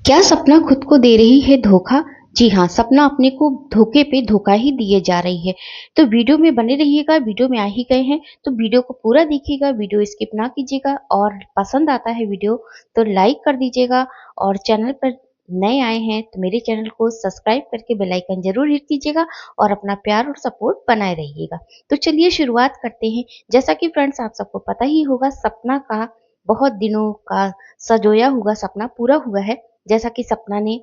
क्या सपना खुद को दे रही है धोखा? जी हाँ, सपना अपने को धोखे पे धोखा ही दिए जा रही है। तो वीडियो में बने रहिएगा, वीडियो में आ ही गए हैं, तो वीडियो को पूरा देखिएगा, वीडियो स्किप ना कीजिएगा और पसंद आता है वीडियो तो लाइक कर दीजिएगा और चैनल पर नए आए हैं तो मेरे चैनल को सब्सक्राइब करके बेल आइकन ज़रूर हिट कीजिएगा और अपना प्यार और सपोर्ट बनाए रहिएगा। तो चलिए शुरुआत करते हैं। जैसा कि फ्रेंड्स आप सबको पता ही होगा सपना का बहुत दिनों का सजोया हुआ सपना पूरा हुआ है। जैसा कि सपना ने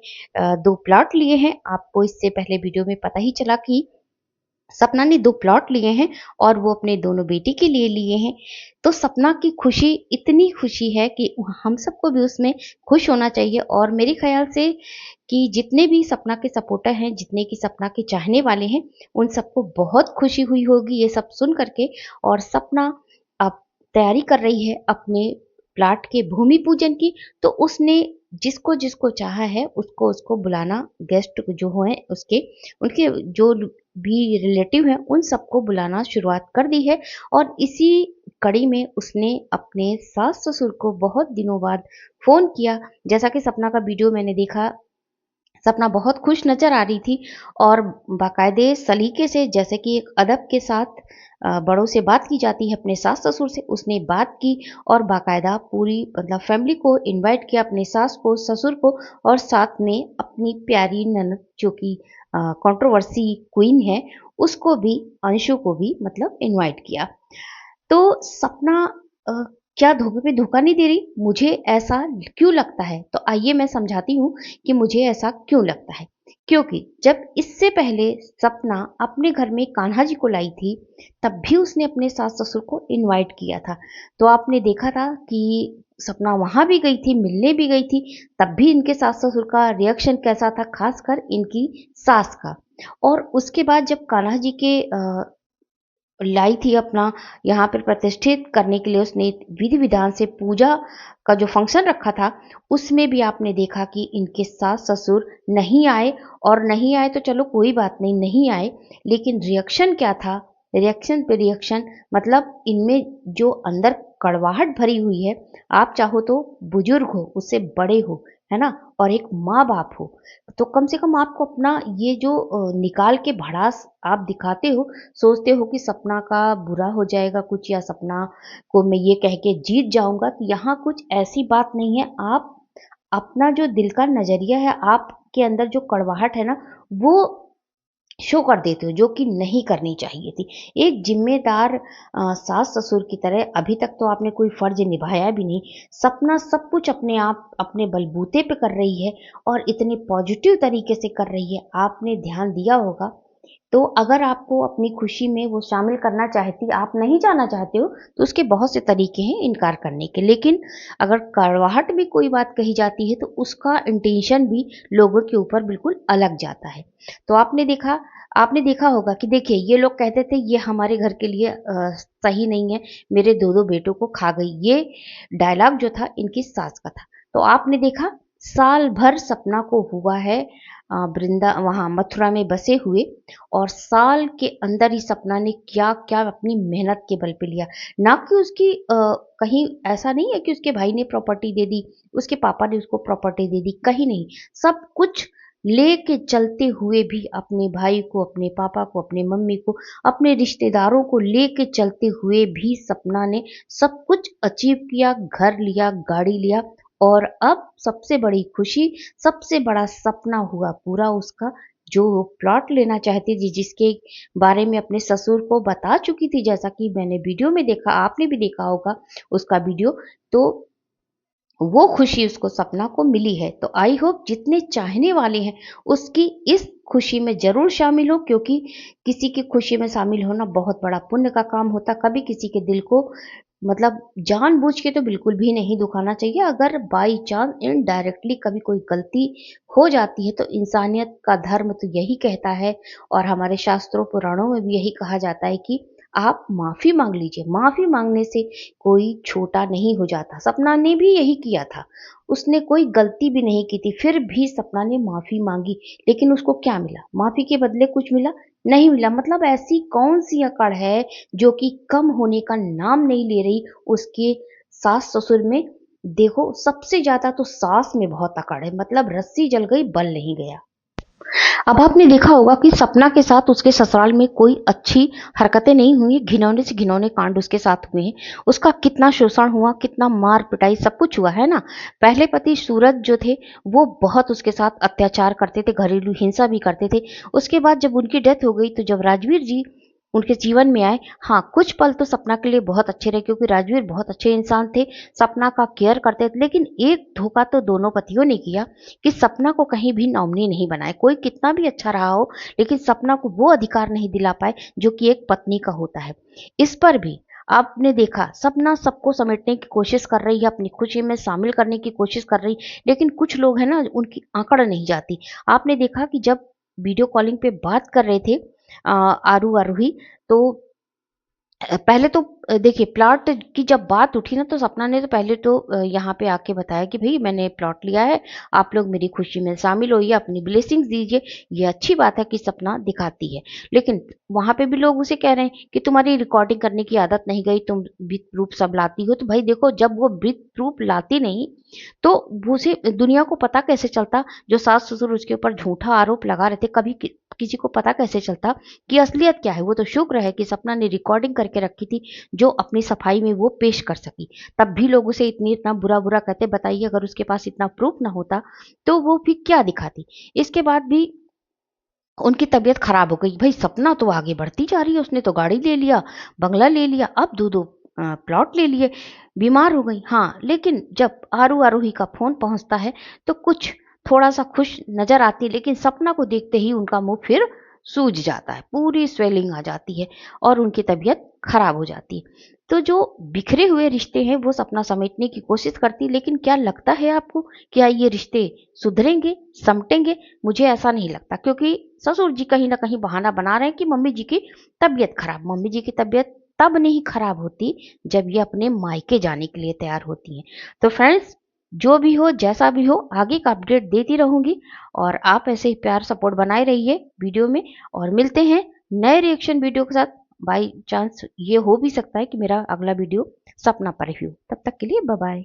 2 प्लॉट लिए हैं, आपको इससे पहले वीडियो में पता ही चला कि सपना ने 2 प्लॉट लिए हैं और वो अपने दोनों बेटी के लिए लिए हैं। तो सपना की खुशी इतनी खुशी है कि हम सबको भी उसमें खुश होना चाहिए और मेरे ख़्याल से कि जितने भी सपना के सपोर्टर हैं, जितने कि सपना के चाहने वाले हैं, उन सबको बहुत खुशी हुई होगी ये सब सुन कर के और सपना अब तैयारी कर रही है अपने प्लॉट के भूमि पूजन की। तो उसने जिसको चाहा है उसको बुलाना गेस्ट जो हैं उसके उनके जो भी रिलेटिव हैं उन सबको बुलाना शुरुआत कर दी है और इसी कड़ी में उसने अपने सास ससुर को बहुत दिनों बाद फ़ोन किया। जैसा कि सपना का वीडियो मैंने देखा, सपना बहुत खुश नज़र आ रही थी और बाकायदे सलीके से जैसे कि एक अदब के साथ बड़ों से बात की जाती है अपने सास ससुर से, उसने बात की और बाकायदा पूरी मतलब फैमिली को इनवाइट किया, अपने सास को, ससुर को और साथ में अपनी प्यारी ननद जो कि कंट्रोवर्सी क्वीन है, उसको भी, अंशु को भी मतलब इनवाइट किया। तो सपना अ, क्या धोखे पे धोखा नहीं दे रही? मुझे ऐसा क्यों लगता है? तो आइए मैं समझाती हूँ कि मुझे ऐसा क्यों लगता है। क्योंकि जब इससे पहले सपना अपने घर में कान्हा जी को लाई थी, तब भी उसने अपने सास-ससुर को इनवाइट किया था। तो आपने देखा था कि सपना वहाँ भी गई थी, मिलने भी गई थी, तब भी इनके सास-ससुर का रिएक्शन कैसा था, ख़ासकर इनकी सास का। और उसके बाद जब कान्हा जी के लाई थी अपना यहाँ पर प्रतिष्ठित करने के लिए उसने विधि-विधान से पूजा का जो फंक्शन रखा था, उसमें भी आपने देखा कि इनके सास-ससुर नहीं आए और नहीं आए तो चलो कोई बात नहीं, नहीं आए, लेकिन रिएक्शन क्या था? रिएक्शन पे रिएक्शन मतलब इनमें जो अंदर कड़वाहट भरी हुई है, आप चाहो तो बुजुर्ग हो, उससे बड़े हो, है ना? और एक माँ-बाप हो, तो कम से कम आपको अपना ये जो निकाल के भड़ास आप दिखाते हो, सोचते हो कि सपना का बुरा हो जाएगा कुछ या सपना को मैं ये कह के जीत जाऊँगा, तो यहाँ कुछ ऐसी बात नहीं है। आप अपना जो दिल का नज़रिया है, आपके अंदर जो कड़वाहट है ना, वो शो कर देते हो, जो कि नहीं करनी चाहिए थी। एक ज़िम्मेदार सास-ससुर की तरह अभी तक तो आपने कोई फ़र्ज़ निभाया भी नहीं। सपना सब कुछ अपने आप अपने बलबूते पे कर रही है और इतने पॉज़िटिव तरीके से कर रही है, आपने ध्यान दिया होगा। तो अगर आपको अपनी खुशी में वो शामिल करना चाहती आप नहीं जाना चाहते हो, तो उसके बहुत से तरीके हैं इनकार करने के। लेकिन अगर कड़वाहट में कोई बात कही जाती है, तो उसका इंटेंशन भी लोगों के ऊपर बिल्कुल अलग जाता है। तो आपने देखा होगा कि देखिए ये लोग कहते थे ये हमारे घर के लिए सही नहीं है, मेरे 2-2 बेटों को खा गई। ये डायलॉग जो था इनकी सास का था। तो आपने देखा साल भर सपना को हुआ है वृंदा वहाँ मथुरा में बसे हुए और साल के अंदर ही सपना ने क्या-क्या अपनी मेहनत के बल पे लिया। ना कि उसकी कहीं ऐसा नहीं है कि उसके भाई ने प्रॉपर्टी दे दी, उसके पापा ने उसको प्रॉपर्टी दे दी, कहीं नहीं। सब कुछ लेके चलते हुए भी अपने भाई को, अपने पापा को, अपने मम्मी को, अपने रिश्तेदारों को लेके चलते हुए भी सपना ने सब कुछ अचीव किया, घर लिया, गाड़ी लिया और अब सबसे बड़ी खुशी, सबसे बड़ा सपना हुआ पूरा उसका जो वो प्लॉट लेना चाहती थी, जिसके बारे में अपने ससुर को बता चुकी थी, जैसा कि मैंने वीडियो में देखा, आपने भी देखा होगा उसका वीडियो। तो वो खुशी उसको सपना को मिली है। तो आई होप जितने चाहने वाले हैं उसकी इस खुशी में ज़रूर शामिल हो, क्योंकि किसी की खुशी में शामिल होना बहुत बड़ा पुण्य का काम होता है। कभी किसी के दिल को मतलब जानबूझ के तो बिल्कुल भी नहीं दुखाना चाहिए। अगर बाई चांस इनडायरेक्टली कभी कोई गलती हो जाती है तो इंसानियत का धर्म तो यही कहता है और हमारे शास्त्रों पुराणों में भी यही कहा जाता है कि आप माफ़ी माँग लीजिए। माफ़ी माँगने से कोई छोटा नहीं हो जाता। सपना ने भी यही किया था। उसने कोई गलती भी नहीं की थी, फिर भी सपना ने माफ़ी माँगी, लेकिन उसको क्या मिला? माफ़ी के बदले कुछ मिला? नहीं मिला। मतलब ऐसी कौन-सी अकड़ है जो कि कम होने का नाम नहीं ले रही उसके सास-ससुर में, देखो सबसे ज्यादा तो सास में बहुत अकड़ है, मतलब रस्सी जल गई बल नहीं गया। अब आपने देखा होगा कि सपना के साथ उसके ससुराल में कोई अच्छी हरकतें नहीं हुई, घिनौने से घिनौने कांड उसके साथ हुए हैं। उसका कितना शोषण हुआ, कितना मार पिटाई सब कुछ हुआ है ना। पहले पति सूरज जो थे वो बहुत उसके साथ अत्याचार करते थे, घरेलू हिंसा भी करते थे। उसके बाद जब उनकी डेथ हो गई तो जब राजवीर जी उनके जीवन में आए, हाँ कुछ पल तो सपना के लिए बहुत अच्छे रहे क्योंकि राजवीर बहुत अच्छे इंसान थे, सपना का केयर करते थे। लेकिन एक धोखा तो दोनों पतियों ने किया कि सपना को कहीं भी नॉमिनी नहीं बनाए। कोई कितना भी अच्छा रहा हो लेकिन सपना को वो अधिकार नहीं दिला पाए जो कि एक पत्नी का होता है। इस पर भी आपने देखा सपना सबको समेटने की कोशिश कर रही है, अपनी खुशी में शामिल करने की कोशिश कर रही, लेकिन कुछ लोग हैं ना उनकी आंकड़ नहीं जाती। आपने देखा कि जब वीडियो कॉलिंग पे बात कर रहे थे आरू आरोही, तो पहले तो देखिए प्लॉट की जब बात उठी ना तो सपना ने तो पहले तो यहाँ पे आके बताया कि भई मैंने प्लॉट लिया है, आप लोग मेरी खुशी में शामिल होइए, अपनी ब्लेसिंग्स दीजिए। ये अच्छी बात है कि सपना दिखाती है। लेकिन वहाँ पे भी लोग उसे कह रहे हैं कि तुम्हारी रिकॉर्डिंग करने की आदत नहीं गई, तुम विथ प्रूफ सब लाती हो। तो भाई देखो जब वो विथ प्रूफ लाती नहीं तो वो उसे दुनिया को पता कैसे चलता, जो सास-ससुर उसके ऊपर झूठा आरोप लगा रहे थे, कभी किसी को पता कैसे चलता कि असलियत क्या है। वो तो शुक्र है कि सपना ने रिकॉर्डिंग करके रखी थी जो अपनी सफाई में वो पेश कर सकी। तब भी लोग उसे इतना बुरा-बुरा कहते, बताइए अगर उसके पास इतना प्रूफ ना होता तो वो भी क्या दिखाती। इसके बाद भी उनकी तबीयत खराब हो गई। भाई सपना तो आगे बढ़ती जा रही है, उसने तो गाड़ी ले लिया, बंगला ले लिया, अब 2-2 प्लॉट ले लिए, बीमार हो गई। हाँ, लेकिन जब आरू आरोही का फ़ोन पहुँचता है तो कुछ थोड़ा-सा खुश नज़र आती है, लेकिन सपना को देखते ही उनका मुँह फिर सूज जाता है, पूरी स्वेलिंग आ जाती है और उनकी तबीयत खराब हो जाती है। तो जो बिखरे हुए रिश्ते हैं वो सपना समेटने की कोशिश करती है, लेकिन क्या लगता है आपको, क्या ये रिश्ते सुधरेंगे, समटेंगे? मुझे ऐसा नहीं लगता क्योंकि ससुर जी कहीं न कहीं बहाना बना रहे हैं कि मम्मी जी की तबीयत खराब। मम्मी जी की तबीयत तब नहीं खराब होती जब ये अपने मायके जाने के लिए तैयार होती हैं। तो फ्रेंड्स जो भी हो, जैसा भी हो, आगे का अपडेट देती रहूँगी और आप ऐसे ही प्यार सपोर्ट बनाए रहिए वीडियो में और मिलते हैं नए रिएक्शन वीडियो के साथ। बाय चांस ये हो भी सकता है कि मेरा अगला वीडियो सपना पर ही हो। तब तक के लिए बाय बाय।